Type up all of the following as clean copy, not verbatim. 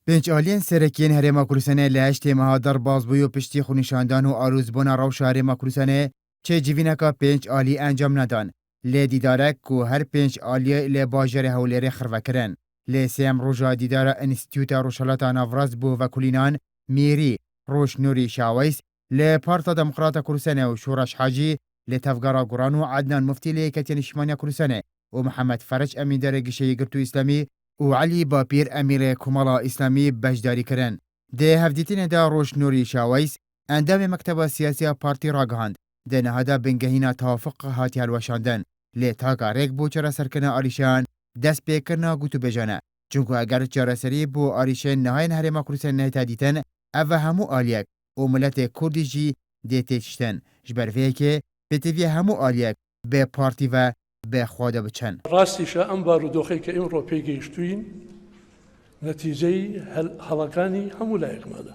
پنج آلین سرکین هرما کورسنه لهشت مهادر بازبوی و پشتی خونیشاندان و آروزبونا روش هرما کورسنه چه جوینکا پنج آلی انجام ندان. لی دیدارک که هر پنج آلی لی باجر هولیر خروکرن. لی سیم روژا دیدار انستیوت روشالات نافراز بو و کلینان میری روش نوری شاویس لی پارتا دموکراتا کورسنه و شورش حاجی لی تفگارا گران و عدنان مفتی لی کتین شمانیا کورسنه و محمد فرج امین درگیشه یگرتو اسلامی و علی باپیر امیر کمالا اسلامی بجداری کرن. ده هفدیتین دا روش نوری شاویس اندام مکتب سیاسی پارتی راگهاند. ده نهادا بنگهینا توافق هاتی هلوشاندن. لی تاگا ریک بو چرا سرکنا آریشان دست پیکرنا گوتو بجانه. چونکو اگر چرا سری بو آریشان نهاین هرما کورسن نهتا دیتن او همو آلیک و ملت کردی جی ده تیچتن. جبر که پتیوی همو آلیک به پارتی و به خواده بچن. راستیشا ام بارودوخی که این رو پیگیشتوین نتیجه حلقانی همو لایق ماده.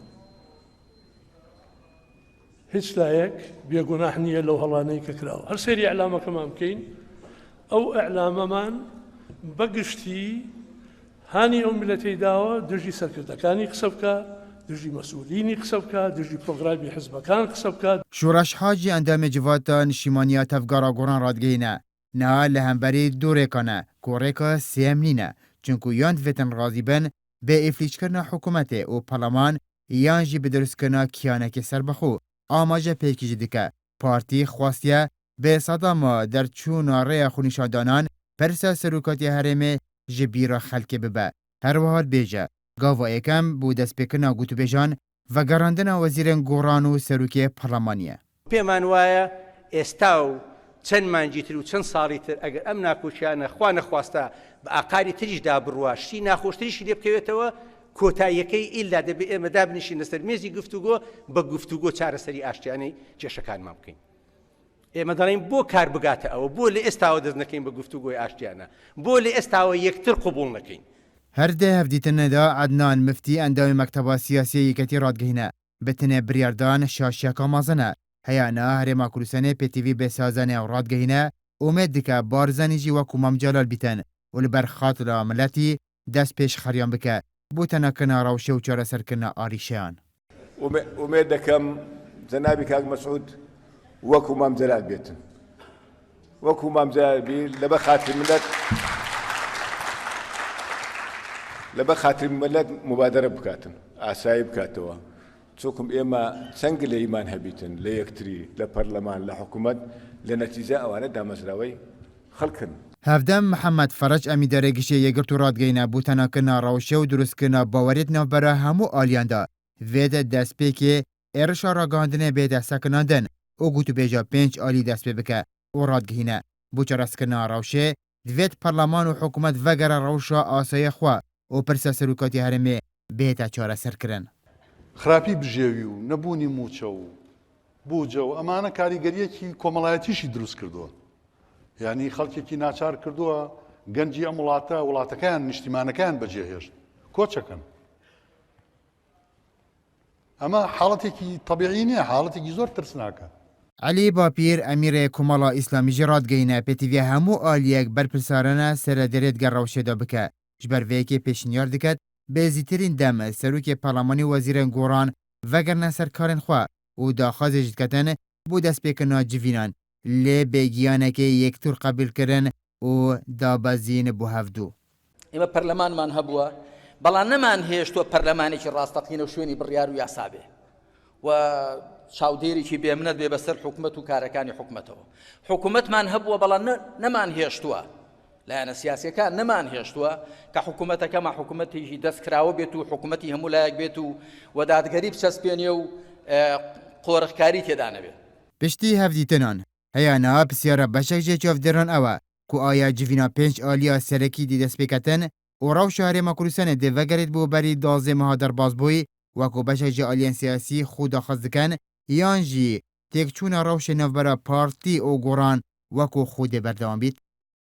هیچ لایق بیگناه نیه لو هلانی که کراو. هر سری اعلام کمان کین او اعلام من بقشتی هانی ملتی داوا درجی سرکردکانی قسب که درجی مسئولینی قسب که درجی پروگرامی حزبکان قسب که. شورش حاجی اندام جواتان شیمانیا تفگارا گران رادگینه. نه لهمبری دوره کنه کوریکا سیم نینه چونکو یاند ویتن غازی بن به افلیچ کرنا حکومت و پارلمان یان جی بدرس کرنا کیانه که سر بخو آماجه پیکی جدیکه پارتی خواستیه به صدام در چون ری خونیشاندانان پرسا سروکاتی هرمه جبیرا خلک ببه هر وحال بیجه گاوا ایکم بو دست بکرنا گوتو بیجان و گراندن وزیرن گوران و سروکی پارلمانیه پیمان وایه استاو چند مانجیتر و چند ساڵیتر ئەگەر ئەم ناکۆچیانە خوا نەخواستە بە ئاقاری تریشدا بڕوا شتی ناخۆشتریشی لێ بکەوێتەوە کۆتاییەکەی ئیلا دەبێ ئێمە دابنیشین لەسەر مێزی گفتوگۆ بە گفتوگۆ چارەسەری ئاشتیانەی کێشەکانمان بکەین. ئێمە دەڵێن بۆ کار بگاتە ئەوە بۆ لە ئێستاوە دەست نەکەین بە گفتوگۆی ئاشتیانە بۆ لە ئێستاوە یەکتر قبوڵ نەکەین. هر ده هفدیتندا عدنان مفتی اندام مکتب سیاسی یکتی رادگهینه بتنه بریاردان شاشیاکا مازنه هیانا هرما کورسنه پتیوی بسازنه و رادگهینه امید دکه بارزنی جی وکو ممجالال بیتن و لبر خاطر ملتی دست پیش خریان بکه بوتنا کنا روشه و چاره سر کنا آریشان. امید دکم زنابی کاغ مسعود وکو ممجالال بیتن وکو ممجالال بی لبر خاطر ملت لبا خاطر ملت مبادرة بكاتن عساي بكاتوا تشوكم إما سنجل إيمان هبيتن ليكتري لبرلمان لحكومة لنتيجة أوانا دامزراوي خلقن هفدم محمد فرج امی درگیشه یگرتو رادگینه بوتنا کنا روشه و درست کنا باوریت نوبره همو آلیاندا وید دست پیکی ارشا را گاندنه به دست کناندن او گوتو بیجا 5 آلی دست بکه و رادگینه بوچه رست کنا روشه دوید پرلمان و حکومت وگر روشا آسای خواه و پرسا سروکاتی هرمه بهتا چاره سر کرن. خراپی بژێوی و نەبوونی موچە و بوجە و ئەمانە کاریگەریەکی کۆمەڵایەتیشی دروست کردووە. یعنی خەڵکێکی ناچار کردووە گەنجی ئەم وڵاتەکان نیشتیمانەکان بەجێهێشت کۆچەکەن. ئەمە حاڵەتێکی طبیعی نییە حاڵەتێکی زۆر ترسناکە. علی باپیر امیر کمالا اسلامی جرات گینه پتیوی همو آلیک برپرسارانه سر درید گر روشه دا بکه. جبر ویکی پیشنیار دکت به زیترین دم سروک پارلمانی وزیرن گوران وگرنه سرکارن خواه و داخواز جدکتن بو دست بکنا جوینان لی بگیانه که یک تور قبل کرن و دابازین بو هفدو. اما پرلمان من هبوه بلا نمان هیشتو پرلمانی که راستقین و شوینی بریار و یاسابه و چاودێری کی بێمنەت بێ بەسەر حکومەت و کارەکانی حکومەتەوە. حکومەتمان هەبووە بەڵام نەمان هێشتووە لایەنە سیاسیەکان نەمان هێشتووە کە حکومەتەکەمە حکومەتێکی دەستکراوە بێت و حکومەتی هەموو لایەک بێت و وەدادگەری بچەسپێنێ و قۆڕخکاری تێدا نەبێت. پشتی هەفدیتنان هەیەنا پرسیارە بەشێک چاودێران ئەوە کو ئایا جڤینا 5 ئالیا سەرەکی دی دەست پێکەتن و ڕەو شارێمە کوردستانê dê vegerêt بۆ berî dazê meha derbasbûyî wekû beşek ji aliyên siyasî xwe daxwaz dikin yan jî têkçûna rewşê navbera partî û goran wekû xwe dê berdewam bît.